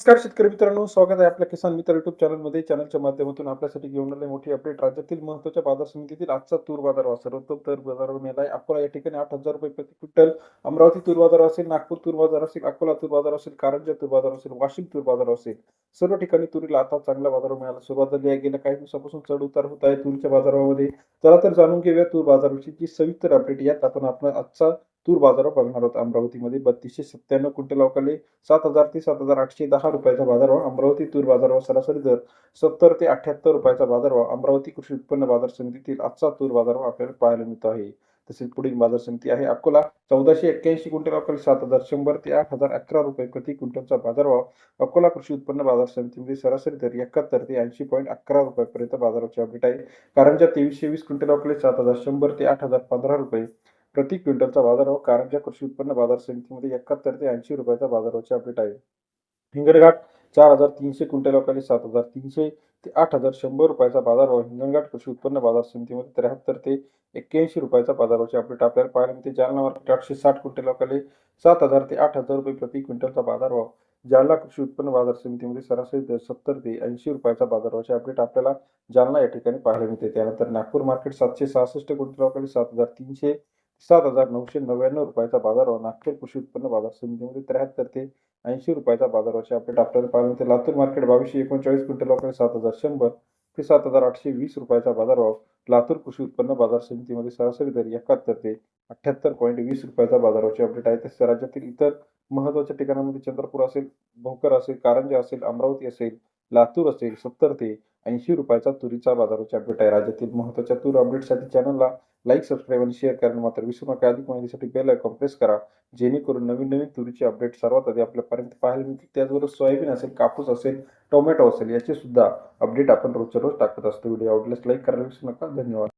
नमस्कार शेतकरी मित्रांनो, स्वागत आहे आपल्या किसान मित्र युट्यूब चॅनलमध्ये. चॅनलच्या माध्यमातून आपल्यासाठी घेऊन आले मोठी अपडेट. राज्यातील महत्त्वाच्या बाजार समितीतील आजचा तूर बाजार भाव. सर्वोत्तम तूर बाजारावर मेला आहे. अकोला या ठिकाणी ₹8,000 प्रति क्विंटल, अमरावती तूर बाजार असेल, नागपूर तूर बाजार असेल, अकोला तूर बाजार असेल, कारंजा तूर बाजार असेल, वाशिम तूर बाजार असेल, सर्व ठिकाणी तुरीला आता चांगला बाजार मिळायला सुरुवात झाली आहे. गेल्या काही दिवसापासून चढ उतार होत आहे तुरीच्या बाजारामध्ये. चला तर जाणून घेऊया तूर बाजाराविषयीची सविस्तर अपडेट. यात आपण आजचा तूर बाजारावर बघणार आहोत. अमरावतीमध्ये 3297 क्विंटल अवकाले 7,000 ते 7,810 रुपयाचा बाजारभाव. अमरावती तूर बाजारभाव सरासरी दर 70 ते 78 रुपयाचा बाजारभाव. अमरावती कृषी उत्पन्न बाजार समितीतील आजचा तूर बाजारभाव आपल्याला पाहायला मिळतो आहे. तसेच पुढील बाजार समिती आहे अकोला. 1481 क्विंटल अवकाळी 7,100 ते 8,011 रुपये प्रति क्विंटलचा बाजारभाव. अकोला कृषी उत्पन्न बाजार समितीमध्ये सरासरी दर 71 ते 80.11 रुपयापर्यंत बाजाराची अपडेट आहे. कारंजा 2320 क्विंटल अवकाळी 7,100 ते 8,015 रुपये प्रति क्विंटलचा बाजारभाव. कारंजा कृषी उत्पन्न बाजार समितीमध्ये 71 ते 80 रुपयाचा बाजाराची अपडेट आहे. हिंगणघाट 4,300 क्विंटल अवकाळी 7,300 ते 8,100 रुपयाचा बाजारभाव. हिंगणघाट कृषी उत्पन्न बाजार समितीमध्ये 73 ते 81 रुपयाचा बाजाराची अपडेट आपल्याला पाहायला मिळते. जालना मार्केट 860 क्विंटल अवकाळी 7,000 ते 8,000 रुपये प्रति क्विंटलचा बाजारभाव. जालना कृषी उत्पन्न बाजार समितीमध्ये सरासरी दर 70 ते 80 रुपयाचा बाजाराची अपडेट आपल्याला जालना या ठिकाणी पाहायला मिळते. त्यानंतर नागपूर मार्केट 766 क्विंटल अवकाळी 7,300 7,999 रुपयाचा बाजारभाव. नागपूर कृषी उत्पन्न बाजार समितीमध्ये 73 ते 80 रुपयाचा बाजाराची अपडेट आपल्याला पाहायला मिळते. लातूर मार्केट 2239 क्विंटल अवकाळी 7,100 ते 7,820 रुपयाचा बाजारभाव. लातूर कृषी उत्पन्न बाजार समितीमध्ये सरासरी दर 71 ते 78.20 रुपयाचा बाजाराची अपडेट आहे. तसेच राज्यातील इतर महत्त्वाच्या ठिकाणांमध्ये चंद्रपूर असेल, भोकर असेल, कारंजा असेल, अमरावती असेल, लातूर असेल 70 ते 80 रुपयाचा तुरीचा बाजाराची अपडेट आहे. राज्यातील महत्त्वाच्या तूर अपडेटसाठी चॅनलला लाईक, सबस्क्राईब आणि शेअर करायला मात्र विसरू नका. अधिक माहितीसाठी बेल आयकॉन प्रेस करा, जेणेकरून नवीन तुरीची अपडेट सर्वात आधी आपल्यापर्यंत पाहायला मिळतील. त्याचबरोबर सोयाबीन असेल, कापूस असेल, टोमॅटो असेल याचे सुद्धा अपडेट आपण रोजच्या रोज टाकत असतो. व्हिडिओ आवडल्यास लाईक करायला विसरू नका. धन्यवाद.